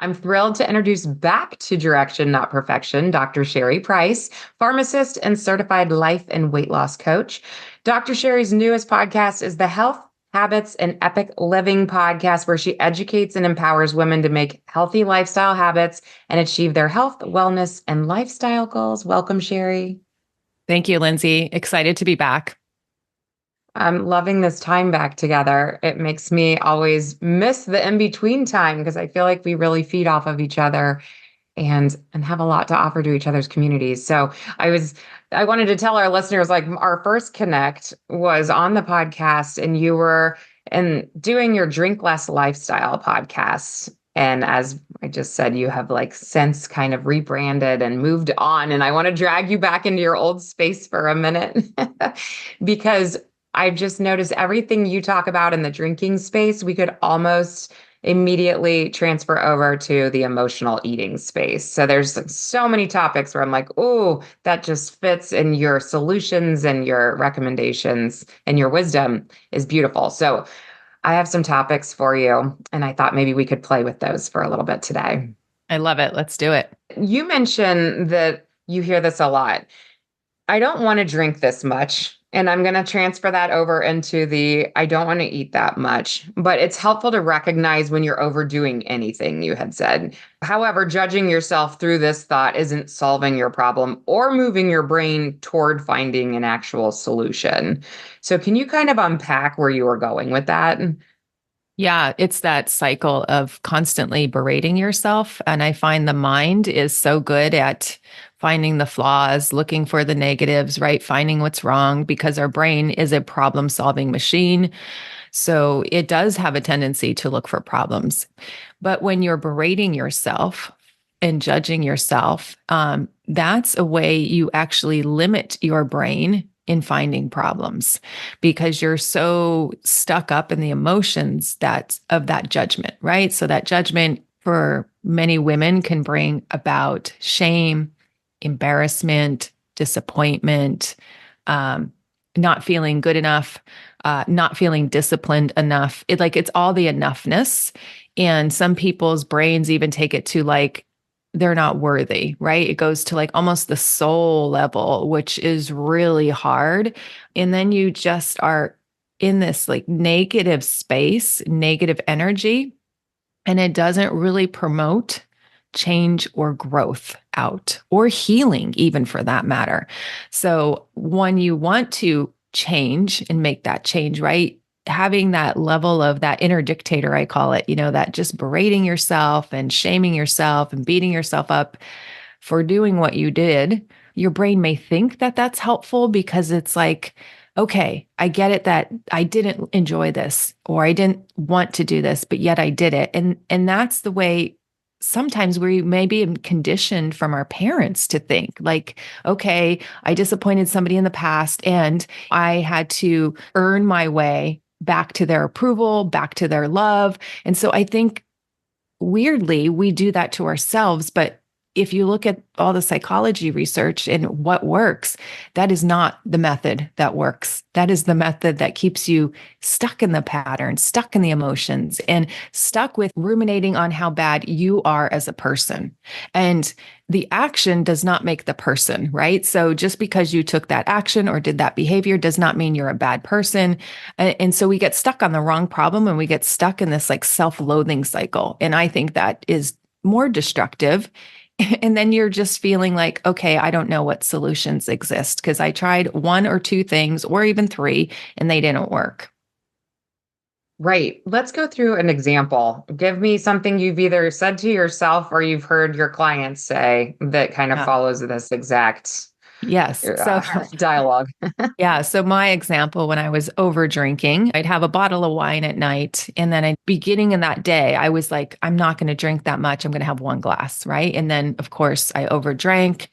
I'm thrilled to introduce back to Direction, Not Perfection, Dr. Sherry Price, pharmacist and certified life and weight loss coach. Dr. Sherry's newest podcast is the Health, Habits, and Epic Living podcast, where she educates and empowers women to make healthy lifestyle habits and achieve their health, wellness, and lifestyle goals. Welcome, Sherry. Thank you, Lindsay. Excited to be back. I'm loving this time back together. It makes me always miss the in-between time because I feel like we really feed off of each other and have a lot to offer to each other's communities. So I wanted to tell our listeners, like, our first connect was on the podcast, and you were doing your Drink Less lifestyle podcast. And as I just said, you have like since kind of rebranded and moved on. And I want to drag you back into your old space for a minute because I've just noticed everything you talk about in the drinking space, we could almost immediately transfer over to the emotional eating space. So there's so many topics where I'm like, oh, that just fits, in your solutions and your recommendations and your wisdom is beautiful. So I have some topics for you, and I thought maybe we could play with those for a little bit today. I love it. Let's do it. You mentioned that you hear this a lot. I don't want to drink this much. And I'm going to transfer that over into I don't want to eat that much. But it's helpful to recognize when you're overdoing anything, you had said. However, judging yourself through this thought isn't solving your problem or moving your brain toward finding an actual solution. So can you kind of unpack where you were going with that? Yeah, it's that cycle of constantly berating yourself. And I find the mind is so good at finding the flaws, looking for the negatives, right? Finding what's wrong, because our brain is a problem-solving machine. So it does have a tendency to look for problems. But when you're berating yourself and judging yourself, that's a way you actually limit your brain in finding problems, because you're so stuck up in the emotions of that judgment, right? So that judgment for many women can bring about shame, embarrassment, disappointment, not feeling good enough, not feeling disciplined enough. It's all the enoughness. And some people's brains even take it to like, they're not worthy, right? It goes to like almost the soul level, which is really hard. And then you just are in this like negative space, negative energy, and it doesn't really promote change or growth out, or healing, even for that matter. So when you want to change and make that change, right? Having that level of that inner dictator, I call it, that just berating yourself and shaming yourself and beating yourself up for doing what you did, your brain may think that that's helpful because it's like, okay, I get it that I didn't enjoy this, or I didn't want to do this, but yet I did it. And that's the way sometimes we may be conditioned from our parents to think like, okay, I disappointed somebody in the past and I had to earn my way back to their approval, back to their love. And so I think weirdly, we do that to ourselves. But if you look at all the psychology research and what works, that is not the method that works. That is the method that keeps you stuck in the pattern, stuck in the emotions, and stuck with ruminating on how bad you are as a person. And the action does not make the person, right? So just because you took that action or did that behavior does not mean you're a bad person. And so we get stuck on the wrong problem, and we get stuck in this like self-loathing cycle. And I think that is more destructive. And then you're just feeling like, okay, I don't know what solutions exist because I tried one or two things or even three and they didn't work. Right. Let's go through an example. Give me something you've either said to yourself or you've heard your clients say that kind of Yeah. follows this exact Yes. So dialogue. yeah. So my example, when I was over drinking, I'd have a bottle of wine at night. And then beginning in that day, I was like, I'm not going to drink that much. I'm going to have one glass. Right. And then of course I overdrank,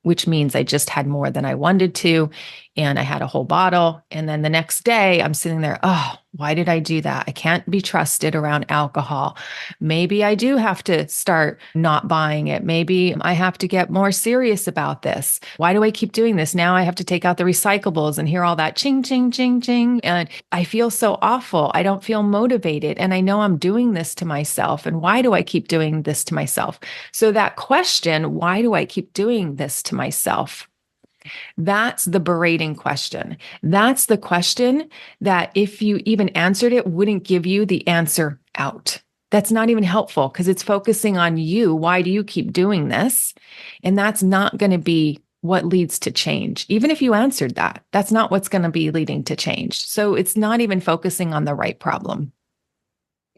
which means I just had more than I wanted to. and I had a whole bottle. And then the next day I'm sitting there, oh, why did I do that? I can't be trusted around alcohol. Maybe I do have to start not buying it. Maybe I have to get more serious about this. Why do I keep doing this? Now I have to take out the recyclables and hear all that ching, ching, ching, ching. And I feel so awful. I don't feel motivated. And I know I'm doing this to myself. And why do I keep doing this to myself? So that question, why do I keep doing this to myself? That's the berating question. That's the question that if you even answered it, wouldn't give you the answer out. That's not even helpful because it's focusing on you. Why do you keep doing this? And that's not going to be what leads to change. Even if you answered that, that's not what's going to be leading to change. So it's not even focusing on the right problem.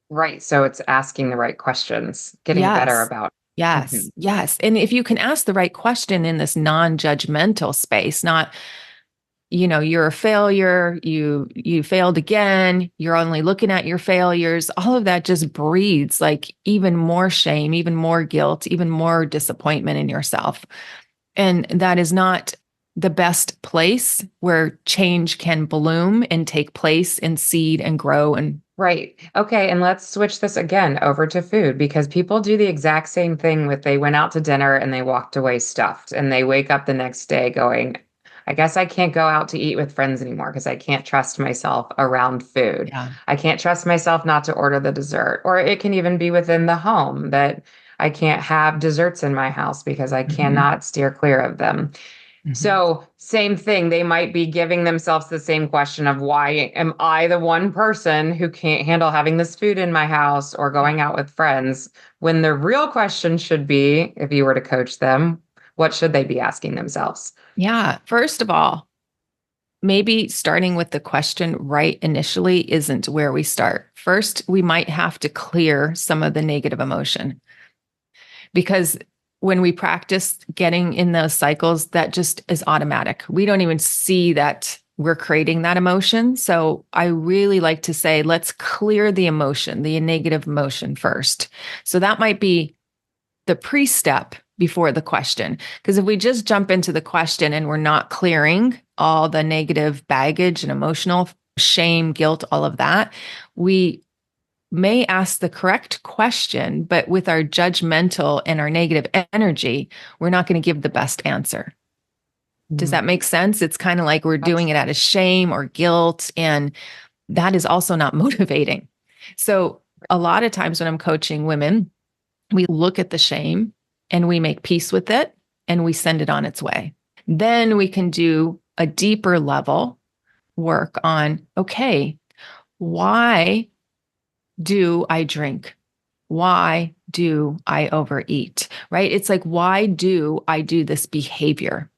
Right. So it's asking the right questions, getting better Yes. about. Mhm. Yes. Yes. And if you can ask the right question in this non-judgmental space, not, you're a failure, you failed again, you're only looking at your failures, all of that just breeds like even more shame, even more guilt, even more disappointment in yourself. And that is not the best place where change can bloom and take place and seed and grow and Right. Okay. And let's switch this again over to food because people do the exact same thing with they went out to dinner and they walked away stuffed and they wake up the next day going, I guess I can't go out to eat with friends anymore because I can't trust myself around food. yeah. I can't trust myself not to order the dessert. Or it can even be within the home that I can't have desserts in my house because I Mhm. cannot steer clear of them. Mhm. So, same thing, they might be giving themselves the same question of why am I the one person who can't handle having this food in my house or Yeah. going out with friends? When the real question should be, if you were to coach them, what should they be asking themselves? Yeah. First of all, maybe starting with the question right initially isn't where we start. First, we might have to clear some of the negative emotion because when we practice getting in those cycles, that just is automatic. We don't even see that we're creating that emotion. So I really like to say, let's clear the emotion, the negative emotion first. So that might be the pre-step before the question. Because if we just jump into the question and we're not clearing all the negative baggage and emotional shame, guilt, all of that, we may ask the correct question, but with our judgmental and our negative energy, we're not going to give the best answer. Does that Mm, make sense? It's kind of like we're doing abs- it out of shame or guilt, and that is also not motivating. So, a lot of times when I'm coaching women, we look at the shame and we make peace with it and we send it on its way. Then we can do a deeper level work on okay, why do I drink? Why do I overeat? Right? It's like, why do I do this behavior?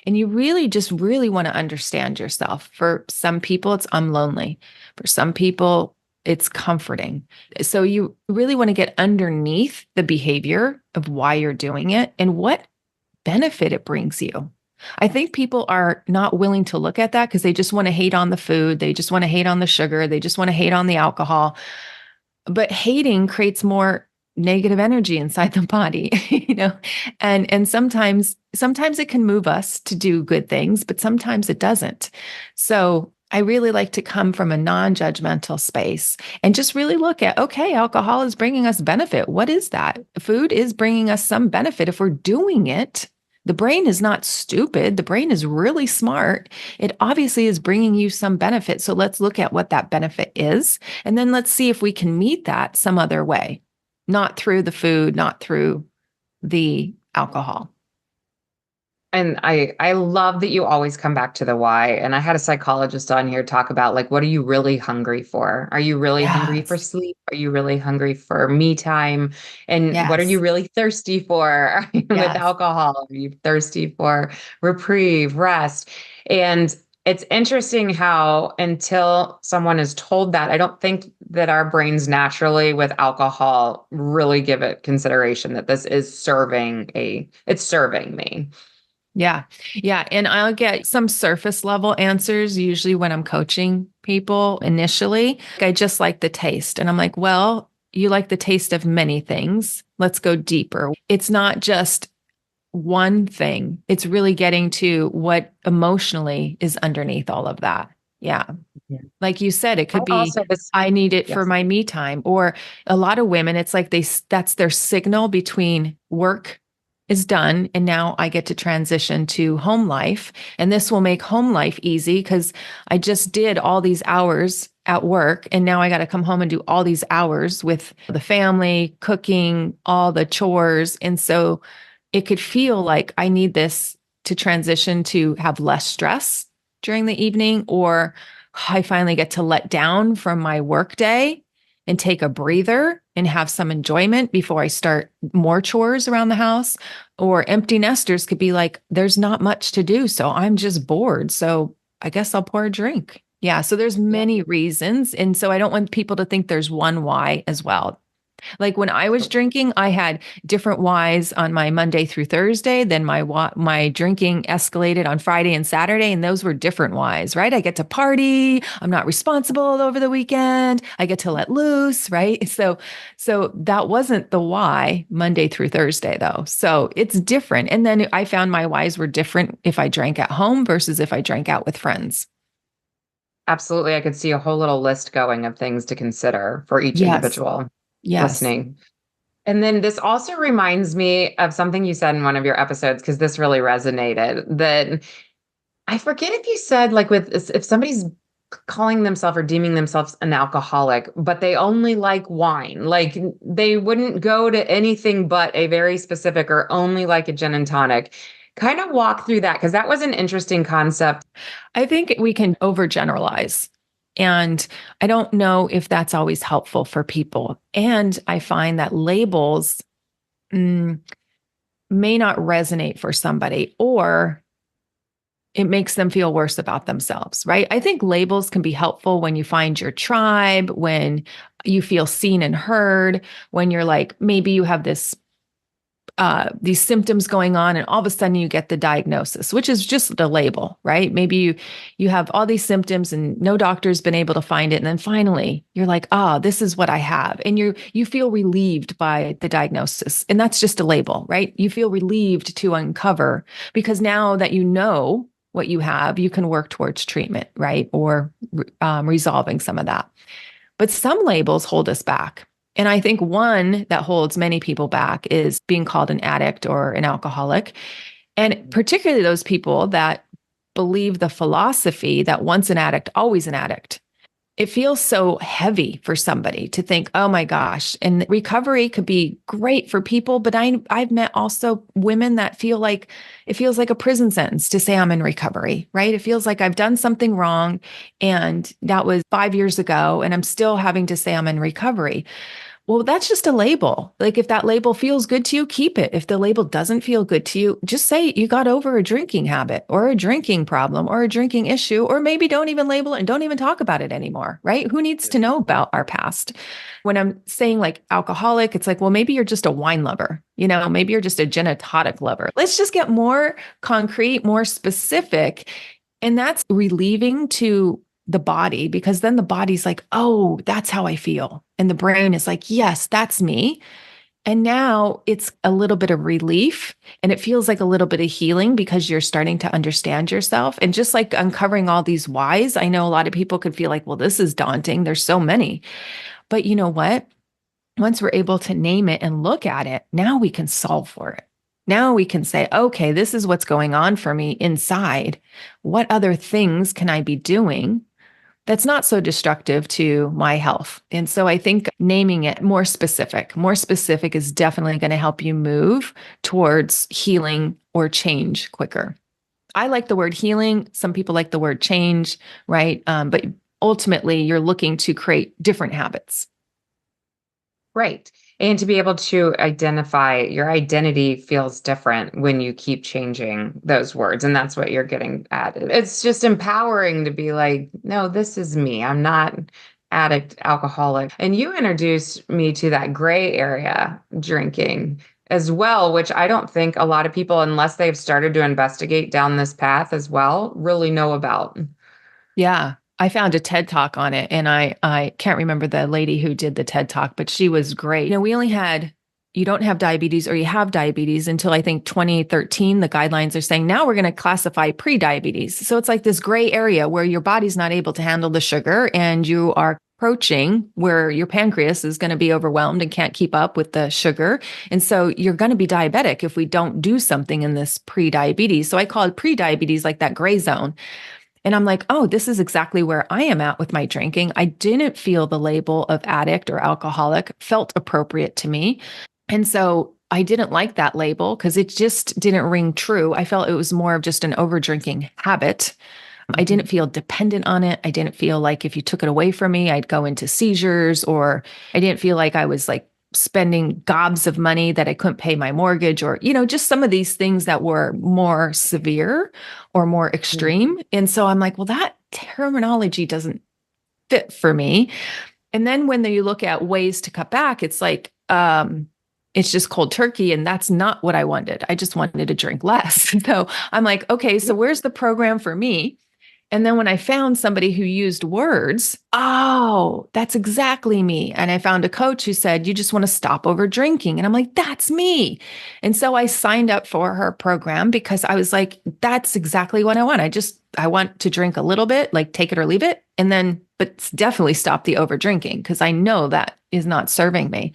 And you really just really want to understand yourself. For some people, it's I'm lonely. For some people, it's comforting. So you really want to get underneath the behavior of why you're doing it and what benefit it brings you. I think people are not willing to look at that because they just want to hate on the food. They just want to hate on the sugar. They just want to hate on the alcohol. But hating creates more negative energy inside the body, and sometimes it can move us to do good things, but sometimes it doesn't. So I really like to come from a non-judgmental space and just really look at, okay, alcohol is bringing us benefit. What is that? Food is bringing us some benefit if we're doing it. The brain is not stupid. The brain is really smart. It obviously is bringing you some benefit. So let's look at what that benefit is. And then let's see if we can meet that some other way, not through the food, not through the alcohol. And I love that you always come back to the why. And I had a psychologist on here talk about like, what are you really hungry for? Are you really hungry for Yes. sleep? Are you really hungry for me time? And what are you Yes. really thirsty for? With Yes. alcohol? Are you thirsty for reprieve, rest? And it's interesting how until someone is told that, I don't think that our brains naturally with alcohol really give it consideration that this is it's serving me. Yeah. Yeah. And I'll get some surface level answers usually when I'm coaching people initially. I just like the taste. And I'm like, well, you like the taste of many things. Let's go deeper. It's not just one thing. It's really getting to what emotionally is underneath all of that. Yeah. Yeah. Like you said, it I could be, also was, I need it for yes. my me time. Or a lot of women, it's like that's their signal between work is done and now I get to transition to home life. And this will make home life easy because I just did all these hours at work and now I got to come home and do all these hours with the family, cooking, all the chores. And so it could feel like I need this to transition to have less stress during the evening, or I finally get to let down from my work day and take a breather and have some enjoyment before I start more chores around the house. Or empty nesters could be like, there's not much to do. So I'm just bored. So I guess I'll pour a drink. Yeah. So there's Yeah. many reasons. And so I don't want people to think there's one why as well. Like when I was drinking, I had different whys on my Monday through Thursday. Then my drinking escalated on Friday and Saturday, and those were different whys, right? I get to party. I'm not responsible over the weekend. I get to let loose, right? So that wasn't the why Monday through Thursday though. So it's different. And then I found my whys were different if I drank at home versus if I drank out with friends. Absolutely. I could see a whole little list going of things to consider for each Yes. individual Yes. listening. And then this also reminds me of something you said in one of your episodes, because this really resonated. That I forget if you said, like, with if somebody's calling themselves or deeming themselves an alcoholic, but they only like wine, like they wouldn't go to anything but a very specific or only like a gin and tonic. Kind of walk through that because that was an interesting concept. I think we can overgeneralize. And I don't know if that's always helpful for people. And I find that labels mm, may not resonate for somebody, or it makes them feel worse about themselves, right? I think labels can be helpful when you find your tribe, when you feel seen and heard, when you're like, maybe you have these symptoms going on and all of a sudden you get the diagnosis, which is just the label, right? Maybe you have all these symptoms and no doctor's been able to find it, and then finally you're like, ah, this is what I have, and you feel relieved by the diagnosis, and that's just a label, right? You feel relieved to uncover, because now that you know what you have, you can work towards treatment, right? Or resolving some of that. But some labels hold us back. And I think one that holds many people back is being called an addict or an alcoholic. And particularly those people that believe the philosophy that once an addict, always an addict. It feels so heavy for somebody to think, oh my gosh. And recovery could be great for people, but I've met also women that feel like it feels like a prison sentence to say I'm in recovery, right? It feels like I've done something wrong and that was 5 years ago, and I'm still having to say I'm in recovery. Well, that's just a label. Like if that label feels good to you, keep it. If the label doesn't feel good to you, just say you got over a drinking habit or a drinking problem or a drinking issue, or maybe don't even label it and don't even talk about it anymore, right? Who needs to know about our past? When I'm saying like alcoholic, it's like, well, maybe you're just a wine lover, maybe you're just a gin and tonic lover. Let's just get more concrete, more specific. And that's relieving to the body, because then the body's like, oh, that's how I feel. And the brain is like, yes, that's me. And now it's a little bit of relief, and it feels like a little bit of healing because you're starting to understand yourself. And just like uncovering all these whys, I know a lot of people could feel like, well, this is daunting. There's so many. But you know what? Once we're able to name it and look at it, now we can solve for it. Now we can say, okay, this is what's going on for me inside. What other things can I be doing that's not so destructive to my health? And so I think naming it more specific is definitely going to help you move towards healing or change quicker. I like the word healing. Some people like the word change, right? But ultimately, you're looking to create different habits. Right. And to be able to identify your identity feels different when you keep changing those words. And that's what you're getting at. It's just empowering to be like, no, this is me. I'm not addict, alcoholic. And you introduced me to that gray area drinking as well, which I don't think a lot of people, unless they've started to investigate down this path as well, really know about. Yeah. I found a TED talk on it, and I can't remember the lady who did the TED talk, but she was great. We only had you don't have diabetes or you have diabetes until I think 2013. The guidelines are saying now we're going to classify pre-diabetes. So it's like this gray area where your body's not able to handle the sugar and you are approaching where your pancreas is going to be overwhelmed and can't keep up with the sugar. And so you're going to be diabetic if we don't do something in this pre-diabetes. So I call it pre-diabetes, like that gray zone. And I'm like, oh, this is exactly where I am at with my drinking. I didn't feel the label of addict or alcoholic felt appropriate to me. And so I didn't like that label because it just didn't ring true. I felt it was more of just an overdrinking habit. I didn't feel dependent on it. I didn't feel like if you took it away from me, I'd go into seizures, or I didn't feel like I was like spending gobs of money that I couldn't pay my mortgage, or, just some of these things that were more severe or more extreme. And so I'm like, well, that terminology doesn't fit for me. And then when you look at ways to cut back, it's like, it's just cold turkey. And that's not what I wanted. I just wanted to drink less. So I'm like, okay, so where's the program for me? And then when I found somebody who used words, oh, that's exactly me. And I found a coach who said, you just want to stop over drinking. And I'm like, that's me. And so I signed up for her program because I was like, that's exactly what I want. I want to drink a little bit, like take it or leave it. And then, but definitely stop the over drinking because I know that is not serving me.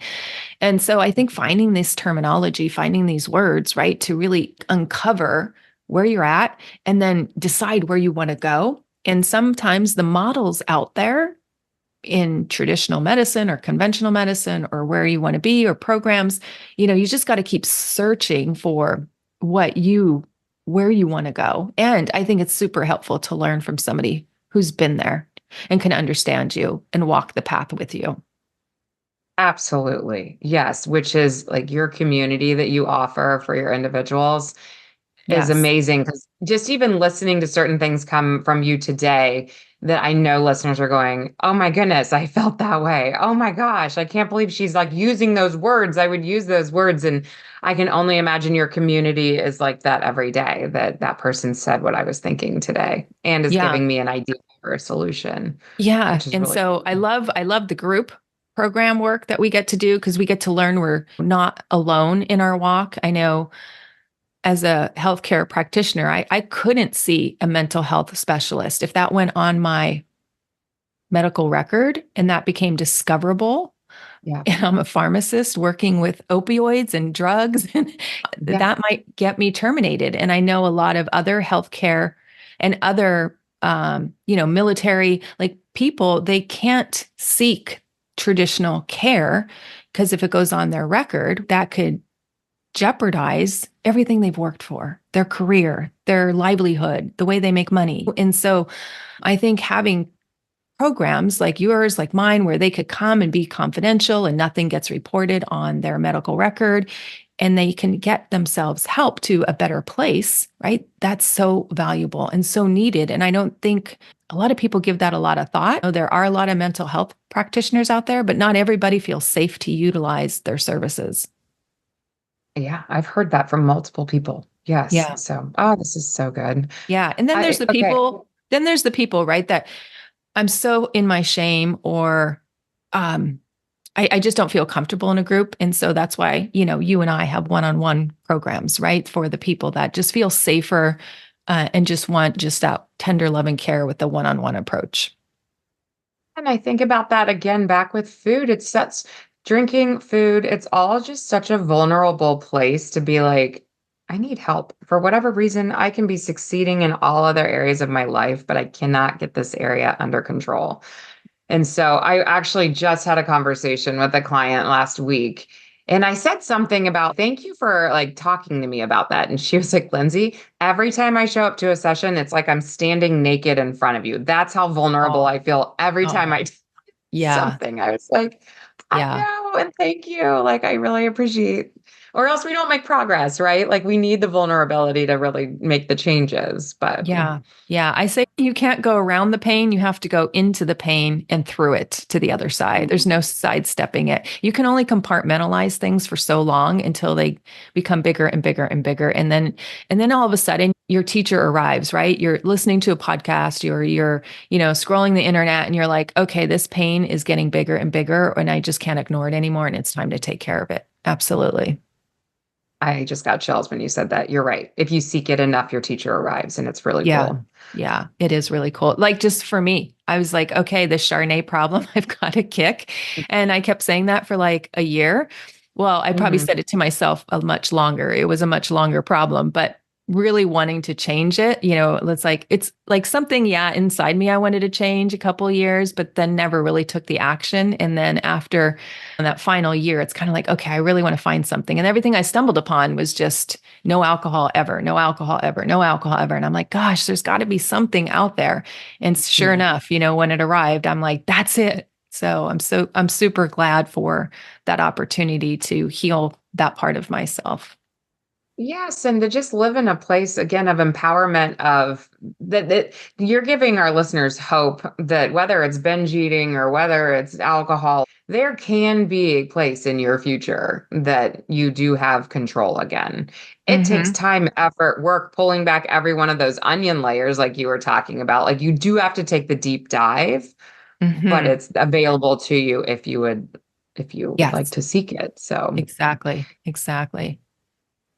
And so I think finding this terminology, finding these words, right, to really uncover where you're at and then decide where you want to go. And sometimes the models out there in traditional medicine or conventional medicine or where you want to be or programs, you just got to keep searching for where you want to go. And I think it's super helpful to learn from somebody who's been there and can understand you and walk the path with you. Absolutely. Yes, which is like your community that you offer for your individuals is Yes. amazing because just even listening to certain things come from you today that I know listeners are going, oh my goodness, I felt that way. Oh my gosh, I can't believe she's like using those words. I would use those words. And I can only imagine your community is like that every day, that that person said what I was thinking today and is Yeah. giving me an idea for a solution, Yeah. which is And really so I love the group program work that we get to do because we get to learn we're not alone in our walk. I know as a healthcare practitioner, I couldn't see a mental health specialist. If that went on my medical record and that became discoverable, yeah. and I'm a pharmacist working with opioids and drugs, and Yeah. that might get me terminated. And I know a lot of other healthcare and other, military, like people, they can't seek traditional care because if it goes on their record, that could jeopardize everything they've worked for, their career, their livelihood, the way they make money. And so I think having programs like yours, like mine, where they could come and be confidential and nothing gets reported on their medical record and they can get themselves help to a better place, right? That's so valuable and so needed. And I don't think a lot of people give that a lot of thought. There are a lot of mental health practitioners out there, but not everybody feels safe to utilize their services. Yeah. I've heard that from multiple people. Yes. Yeah. So, oh, this is so good. Yeah. And then there's I, the okay. people, right, that I'm so in my shame or um, I just don't feel comfortable in a group. And so that's why, you and I have one-on-one programs, right? For the people that just feel safer and just want just that tender love and care with the one-on-one approach. And I think about that again back with food. It's such drinking, food, it's all just such a vulnerable place to be like, I need help. For whatever reason, I can be succeeding in all other areas of my life, but I cannot get this area under control. And so I actually just had a conversation with a client last week. And I said something about, thank you for like talking to me about that. And she was like, Lindsay, every time I show up to a session, it's like I'm standing naked in front of you. That's how vulnerable Oh, I feel every time I oh, do yeah, something. I was like, I yeah. know, and thank you. Like, I really appreciate, or else we don't make progress, right? Like, we need the vulnerability to really make the changes. But Yeah. Yeah. I say you can't go around the pain. You have to go into the pain and through it to the other side. There's no sidestepping it. You can only compartmentalize things for so long until they become bigger and bigger and bigger. And then all of a sudden your teacher arrives, right? You're listening to a podcast, you're, scrolling the internet and you're like, okay, this pain is getting bigger and bigger and I just can't ignore it anymore. And it's time to take care of it. Absolutely. I just got chills when you said that. You're right. If you seek it enough, your teacher arrives, and it's really Yeah. cool. Yeah. It is really cool. Like just for me, I was like, okay, the Chardonnay problem, I've got a kick. And I kept saying that for like a year. Well, I probably Hmm. said it to myself a much longer. It was a much longer problem, but really wanting to change it, it's like something, yeah, inside me I wanted to change a couple of years, but then never really took the action. And then after that final year, it's kind of like, okay, I really want to find something. And everything I stumbled upon was just no alcohol ever, no alcohol ever, no alcohol ever. And I'm like, gosh, there's got to be something out there. And sure Yeah. enough, when it arrived, I'm like, that's it. So I'm super glad for that opportunity to heal that part of myself. Yes, and to just live in a place again of empowerment of that you're giving our listeners hope that whether it's binge eating or whether it's alcohol, there can be a place in your future that you do have control again. It takes Mm-hmm. time, effort, work, pulling back every one of those onion layers like you were talking about. Like you do have to take the deep dive, but Mm-hmm. it's available to you if you would like Yes, to seek it. So exactly. Exactly.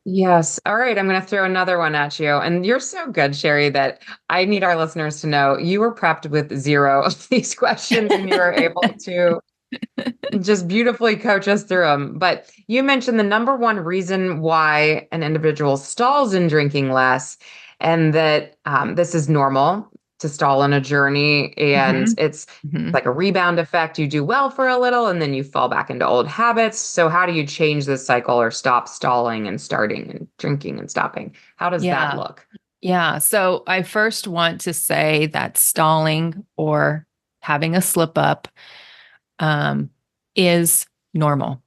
yes. All right. I'm going to throw another one at you. And you're so good, Sherry, that I need our listeners to know you were prepped with zero of these questions and you were able to just beautifully coach us through them. But you mentioned the number one reason why an individual stalls in drinking less, and that this is normal to stall on a journey. And Mm-hmm. it's Mm-hmm. like a rebound effect. You do well for a little and then you fall back into old habits. So, how do you change this cycle or stop stalling and starting and drinking and stopping? How does that Yeah. look? Yeah. So I first want to say that stalling or having a slip up um, is normal.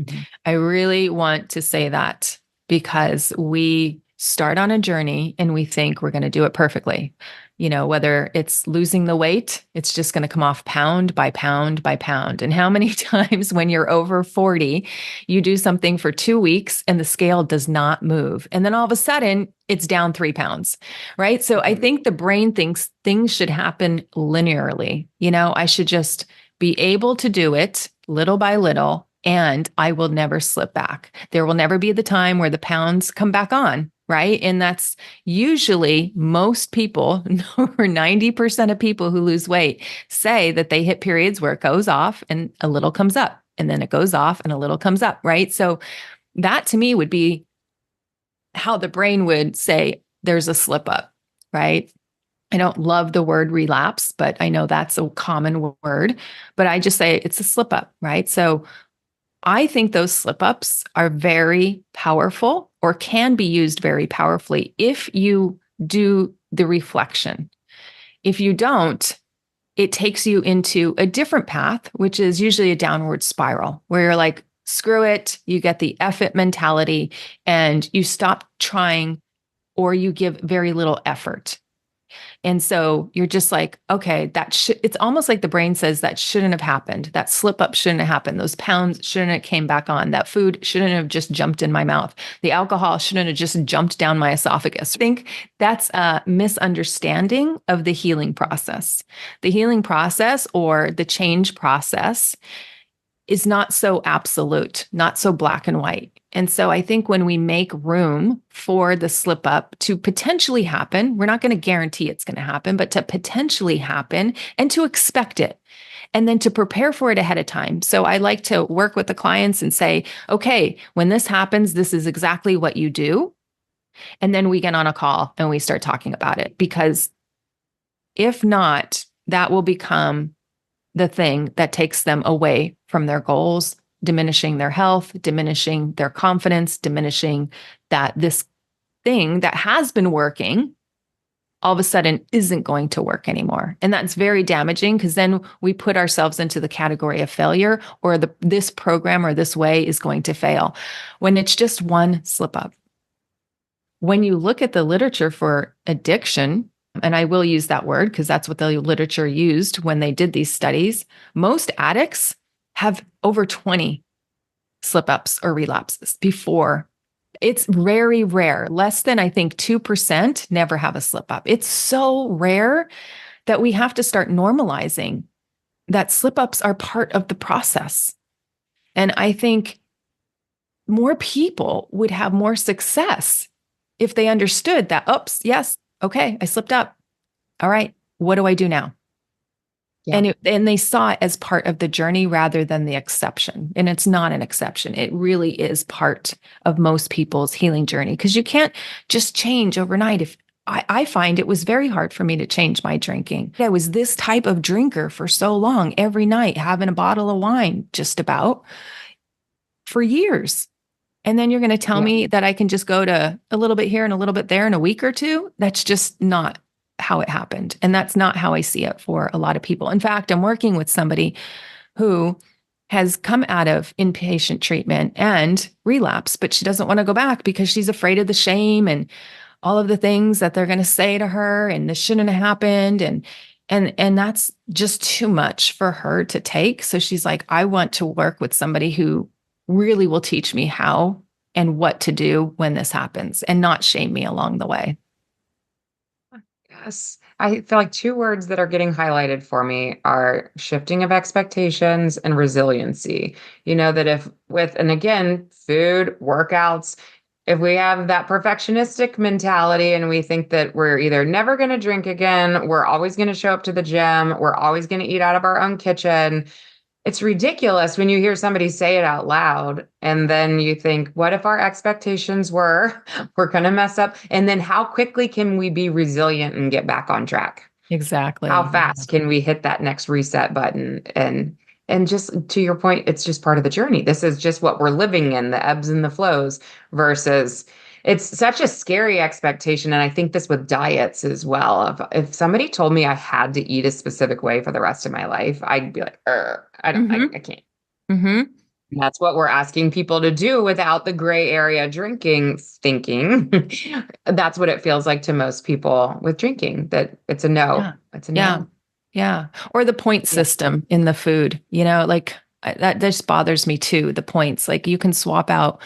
Mhm. I really want to say that because we start on a journey and we think we're going to do it perfectly. Whether it's losing the weight, it's just going to come off pound by pound by pound. And how many times when you're over 40, you do something for 2 weeks and the scale does not move. And then all of a sudden, it's down 3 pounds, right? So I Mhm. think the brain thinks things should happen linearly. I should just be able to do it little by little, and I will never slip back. There will never be the time where the pounds come back on, right? And that's usually most people, over 90% of people who lose weight say that they hit periods where it goes off and a little comes up, and then it goes off and a little comes up, right? So that to me would be how the brain would say there's a slip up, right? I don't love the word relapse, but I know that's a common word, but I just say it's a slip up, right? So I think those slip ups are very powerful or can be used very powerfully if you do the reflection. If you don't, it takes you into a different path, which is usually a downward spiral where you're like, screw it, you get the F it mentality and you stop trying or you give very little effort. And so you're just like, okay, it's almost like the brain says that shouldn't have happened. That slip up shouldn't have happened. Those pounds shouldn't have came back on. That food shouldn't have just jumped in my mouth. The alcohol shouldn't have just jumped down my esophagus. I think that's a misunderstanding of the healing process. The healing process or the change process is not so absolute, not so black and white. And so I think when we make room for the slip up to potentially happen, we're not going to guarantee it's going to happen, but to potentially happen and to expect it and then to prepare for it ahead of time. So I like to work with the clients and say, okay, when this happens, this is exactly what you do. And then we get on a call and we start talking about it because if not, that will become the thing that takes them away from their goals, diminishing their health, diminishing their confidence, diminishing that this thing that has been working all of a sudden isn't going to work anymore. And that's very damaging because then we put ourselves into the category of failure or this program or this way is going to fail when it's just one slip up. When you look at the literature for addiction, and I will use that word because that's what the literature used when they did these studies, most addicts have over 20 slip ups or relapses before. It's very rare. Less than, I think, 2% never have a slip up. It's so rare that we have to start normalizing that slip ups are part of the process. And I think more people would have more success if they understood that, oops, yes, okay, I slipped up. All right, what do I do now? Yeah. And they saw it as part of the journey rather than the exception. And it's not an exception. It really is part of most people's healing journey because you can't just change overnight. If I find it was very hard for me to change my drinking. I was this type of drinker for so long, every night having a bottle of wine, just about for years. And then you're going to tell Yeah. me that I can just go to a little bit here and a little bit there in a week or two? That's just not how it happened. And that's not how I see it for a lot of people. In fact, I'm working with somebody who has come out of inpatient treatment and relapse, but she doesn't want to go back because she's afraid of the shame and all of the things that they're going to say to her and this shouldn't have happened and that's just too much for her to take. So she's like, I want to work with somebody who really will teach me how and what to do when this happens and not shame me along the way. Yes. I feel like two words that are getting highlighted for me are shifting of expectations and resiliency. You know, that if with, and again, food, workouts, if we have that perfectionistic mentality and we think that we're either never going to drink again, we're always going to show up to the gym, we're always going to eat out of our own kitchen, it's ridiculous when you hear somebody say it out loud and then you think, what if our expectations were we're going to mess up? And then how quickly can we be resilient and get back on track? How Exactly. fast can we hit that next reset button? And just to your point, it's just part of the journey. This is just what we're living in, the ebbs and the flows versus it's such a scary expectation. And I think this with diets as well. If somebody told me I had to eat a specific way for the rest of my life, I'd be like, Mm-hmm. I can't. Mm-hmm. And that's what we're asking people to do without the gray area drinking thinking. That's what it feels like to most people with drinking, that it's a no. Yeah. It's a Yeah. no. Yeah. Or the point Yeah. system in the food, like that just bothers me too. The points, like you can swap out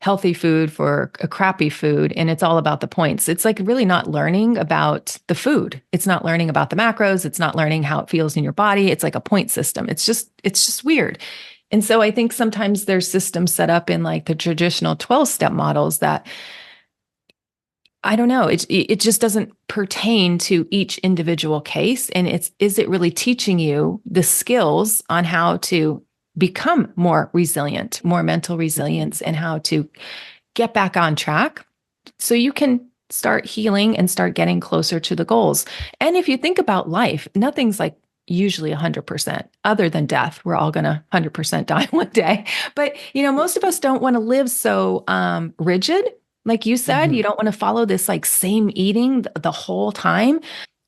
healthy food for a crappy food and it's all about the points. It's like really not learning about the food. It's not learning about the macros. It's not learning how it feels in your body. It's like a point system. It's just weird. And so I think sometimes there's systems set up in like the traditional 12-step models that I don't know. It just doesn't pertain to each individual case. And is it really teaching you the skills on how to become more resilient, more mental resilience, and how to get back on track so you can start healing and start getting closer to the goals. And if you think about life, nothing's like usually 100% other than death. We're all going to 100% die one day. But, most of us don't want to live so rigid. Like you said, you Mhm. don't want to follow this like same eating the whole time,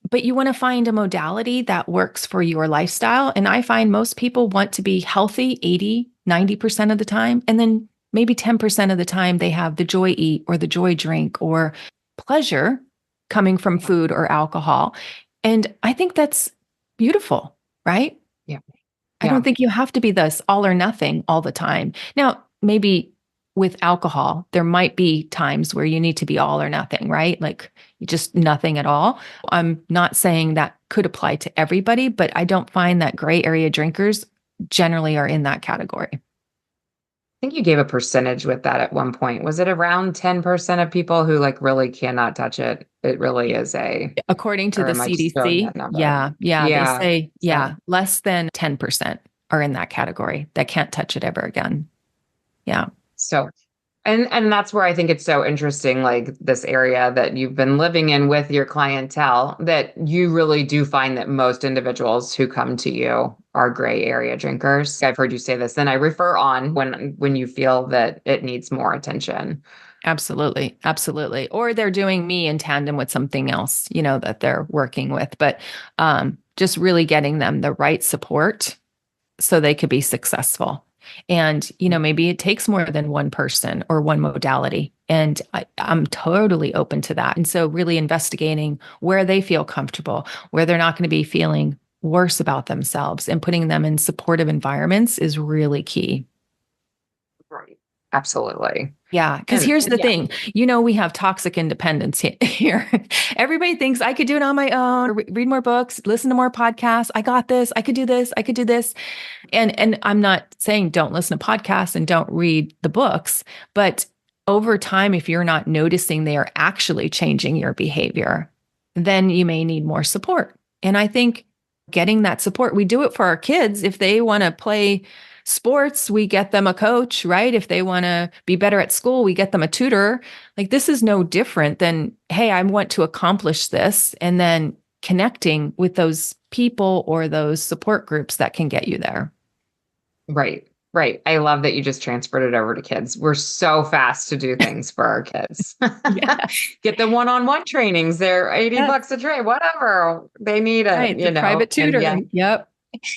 but you want to find a modality that works for your lifestyle. And I find most people want to be healthy 80, 90% of the time. And then maybe 10% of the time they have the joy eat or the joy drink or pleasure coming from Yeah. food or alcohol. And I think that's beautiful, right? Yeah. I don't Yeah. think you have to be this all or nothing all the time. Now, maybe with alcohol, there might be times where you need to be all or nothing, right? Like just nothing at all. I'm not saying that could apply to everybody, but I don't find that gray area drinkers generally are in that category. I think you gave a percentage with that at one point. Was it around 10% of people who like really cannot touch it? It really is According to or the am I just throwing CDC, that number? yeah, they Yeah. say, So, yeah, less than 10% are in that category that can't touch it ever again. Yeah. so and that's where I think it's so interesting, like this area that you've been living in with your clientele, that you really do find that most individuals who come to you are gray area drinkers. I've heard you say this, and I refer on when you feel that it needs more attention. Absolutely. Absolutely. Or they're doing me in tandem with something else, that they're working with. But just really getting them the right support so they could be successful. And, maybe it takes more than one person or one modality. And I'm totally open to that. And so, really investigating where they feel comfortable, where they're not going to be feeling worse about themselves, and putting them in supportive environments is really key. Right. Absolutely. Yeah, because And here's the yeah, thing. We have toxic independence here. Everybody thinks I could do it on my own, or read more books, listen to more podcasts. I got this. I could do this. I could do this. And I'm not saying don't listen to podcasts and don't read the books, but over time, if you're not noticing they are actually changing your behavior, then you may need more support. And I think getting that support, we do it for our kids. If they want to play sports, we get them a coach, right? If they want to be better at school, we get them a tutor. Like this is no different than, hey, I want to accomplish this. And then connecting with those people or those support groups that can get you there. right. Right. I love that you just transferred it over to kids. We're so fast to do things for our kids. Yeah. Get the one-on-one trainings. They're 80 Yes. bucks a tray, whatever. They need it, Right. The private and yeah. tutor. Yep.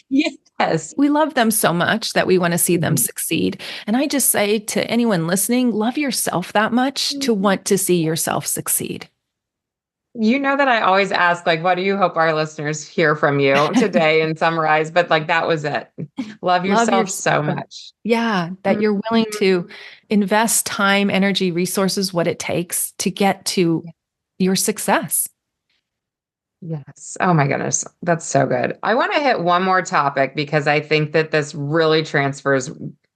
Yes. We love them so much that we want to see them Mhm. succeed. And I just say to anyone listening, love yourself that much to want to see yourself succeed. You know that I always ask, like, what do you hope our listeners hear from you today and summarize? But like that was it. Love Love yourself so yourself. much. Yeah, that Mhm. you're willing to invest time, energy, resources, what it takes to get to your success. Yes. Oh my goodness. That's so good. I want to hit one more topic because I think that this really transfers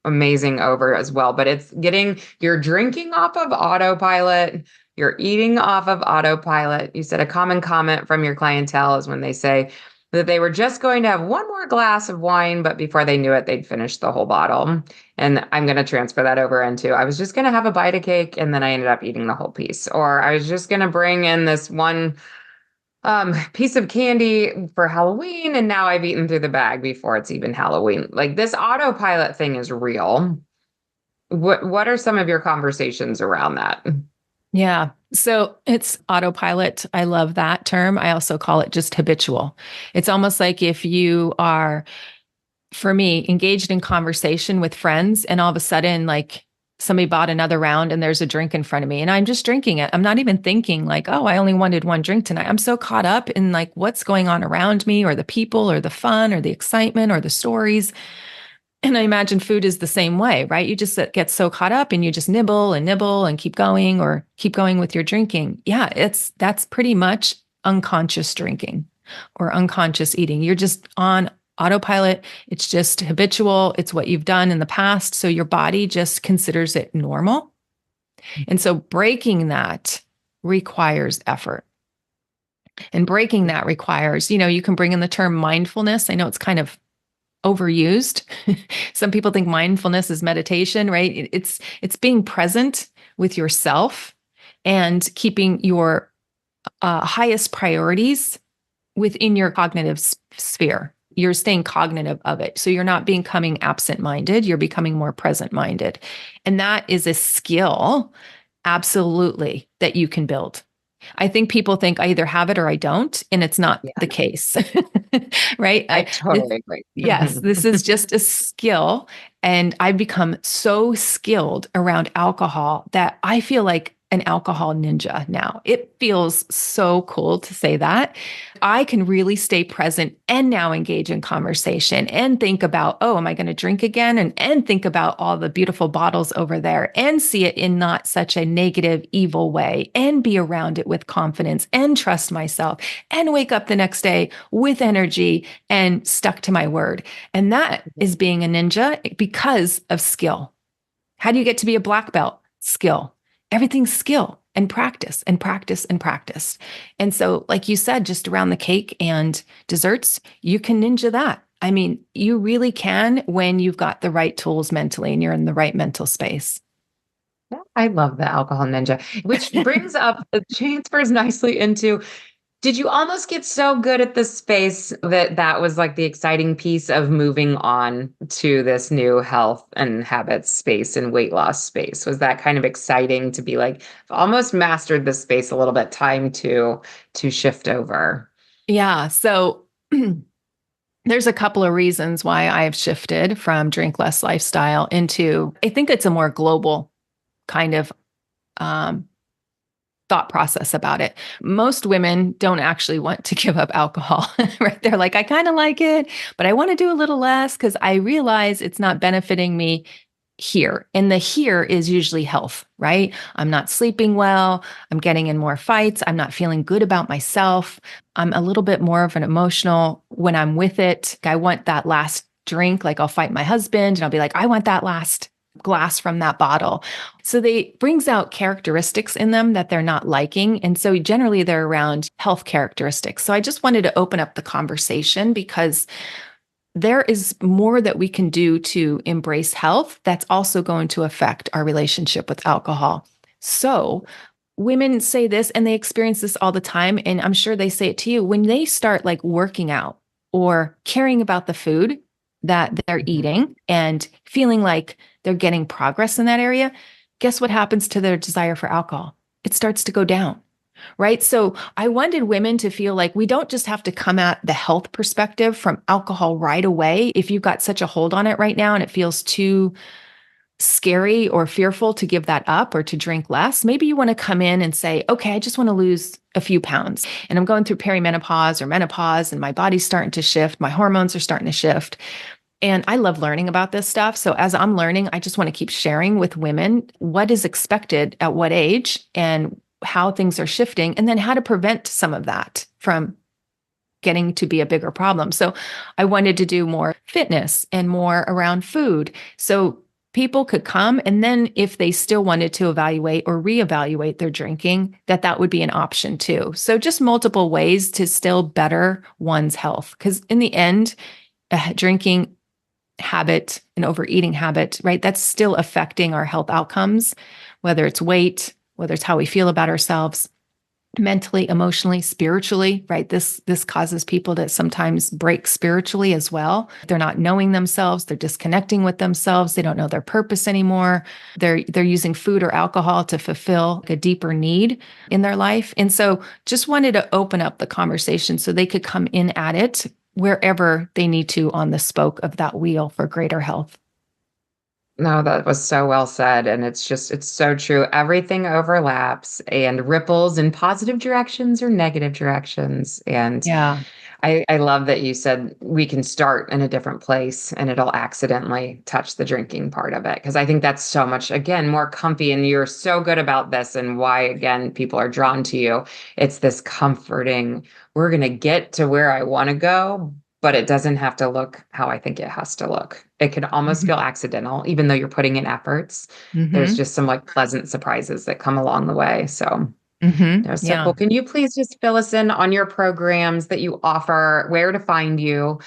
amazing over as well. But it's getting your drinking off of autopilot, your eating off of autopilot. You said a common comment from your clientele is when they say that they were just going to have one more glass of wine, but before they knew it, they'd finished the whole bottle. And I'm going to transfer that over into I was just going to have a bite of cake and then I ended up eating the whole piece. Or I was just going to bring in this one piece of candy for Halloween, and now I've eaten through the bag before it's even Halloween. Like this autopilot thing is real. What are some of your conversations around that? Yeah. So it's autopilot. I love that term. I also call it just habitual. It's almost like if you are, for me, engaged in conversation with friends and all of a sudden, like somebody bought another round and there's a drink in front of me and I'm just drinking it. I'm not even thinking like, oh, I only wanted one drink tonight. I'm so caught up in like what's going on around me or the people or the fun or the excitement or the stories. And I imagine food is the same way, right? You just get so caught up and you just nibble and keep going or keep going with your drinking. Yeah, that's pretty much unconscious drinking or unconscious eating. You're just on autopilot. It's just habitual. It's what you've done in the past. So your body just considers it normal. And so breaking that requires effort. And breaking that requires, you can bring in the term mindfulness. I know it's kind of overused. Some people think mindfulness is meditation, right? It's being present with yourself and keeping your highest priorities within your cognitive sphere. You're staying cognitive of it. So you're not becoming absent-minded, you're becoming more present-minded. And that is a skill, absolutely, that you can build. I think people think I either have it or I don't, and it's not Yeah, the case, right? I totally agree. Yes, this is just a skill. And I've become so skilled around alcohol that I feel like an alcohol ninja now. It feels so cool to say that. I can really stay present and now engage in conversation and think about, oh, am I going to drink again? And think about all the beautiful bottles over there and see it in not such a negative, evil way and be around it with confidence and trust myself and wake up the next day with energy and stuck to my word. And that is being a ninja because of skill. How do you get to be a black belt? Skill. Everything's skill and practice and practice and practice. And so, like you said, just around the cake and desserts, you can ninja that. I mean, you really can when you've got the right tools mentally and you're in the right mental space. I love the alcohol ninja, which brings up transfers nicely into did you almost get so good at this space that that was like the exciting piece of moving on to this new health and habits space and weight loss space? Was that kind of exciting to be like, I've almost mastered this space a little bit, time to shift over? Yeah. So there's a couple of reasons why I've shifted from drink less lifestyle into, I think it's a more global kind of um, thought process about it. Most women don't actually want to give up alcohol, right? They're like, I kind of like it, but I want to do a little less because I realize it's not benefiting me here. And the here is usually health, right? I'm not sleeping well. I'm getting in more fights. I'm not feeling good about myself. I'm a little bit more of an emotional when I'm with it. I want that last drink. Like I'll fight my husband and I'll be like, I want that last glass from that bottle. So they brings out characteristics in them that they're not liking. And so generally they're around health characteristics. So I just wanted to open up the conversation because there is more that we can do to embrace health that's also going to affect our relationship with alcohol. So, women say this and they experience this all the time. And I'm sure they say it to you when they start like working out or caring about the food that they're Mhm. eating and feeling like they're getting progress in that area. Guess what happens to their desire for alcohol? It starts to go down, right? So I wanted women to feel like we don't just have to come at the health perspective from alcohol right away. If you've got such a hold on it right now and it feels too scary or fearful to give that up or to drink less, maybe you want to come in and say, okay, I just want to lose a few pounds and I'm going through perimenopause or menopause and my body's starting to shift. My hormones are starting to shift. And I love learning about this stuff. So as I'm learning, I just want to keep sharing with women what is expected at what age and how things are shifting, and then how to prevent some of that from getting to be a bigger problem. So I wanted to do more fitness and more around food. So people could come and then if they still wanted to evaluate or reevaluate their drinking, that would be an option too. So just multiple ways to still better one's health. Because in the end, drinking habit, an overeating habit, right? That's still affecting our health outcomes, whether it's weight, whether it's how we feel about ourselves, mentally, emotionally, spiritually, right? This causes people to sometimes break spiritually as well. They're not knowing themselves, they're disconnecting with themselves, they don't know their purpose anymore. They're using food or alcohol to fulfill a deeper need in their life. And so just wanted to open up the conversation so they could come in at it wherever they need to on the spoke of that wheel for greater health. No, that was so well said. And it's so true. Everything overlaps and ripples in positive directions or negative directions. And Yeah. I love that you said we can start in a different place and it'll accidentally touch the drinking part of it. Because I think that's so much, again, more comfy. And you're so good about this and why, again, people are drawn to you. It's this comforting, we're going to get to where I want to go, but it doesn't have to look how I think it has to look. It can almost feel Hmm. accidental, even though you're putting in efforts. There's Hmm. just some like pleasant surprises that come along the way. So. Hmm. No, so Yeah. cool. Can you please just fill us in on your programs that you offer, where to find you,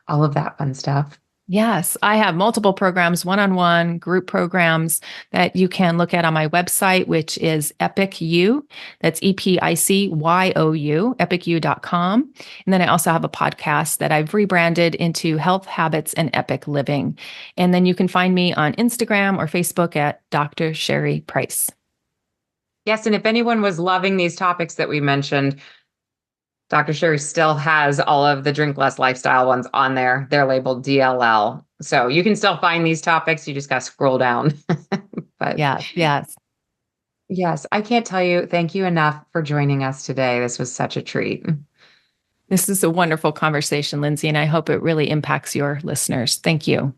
all of that fun stuff? Yes, I have multiple programs, one on one, group programs that you can look at on my website, which is Epic You. That's EPICYOU, epicu.com. And then I also have a podcast that I've rebranded into Health Habits and Epic Living. And then you can find me on Instagram or Facebook at Dr. Sherry Price. Yes, and if anyone was loving these topics that we mentioned, Dr. Sherry still has all of the Drink Less Lifestyle ones on there. They're labeled DLL. So you can still find these topics. You just got to scroll down. But Yes, yes. yes, I can't tell you thank you enough for joining us today. This was such a treat. This is a wonderful conversation, Lindsey, and I hope it really impacts your listeners. Thank you.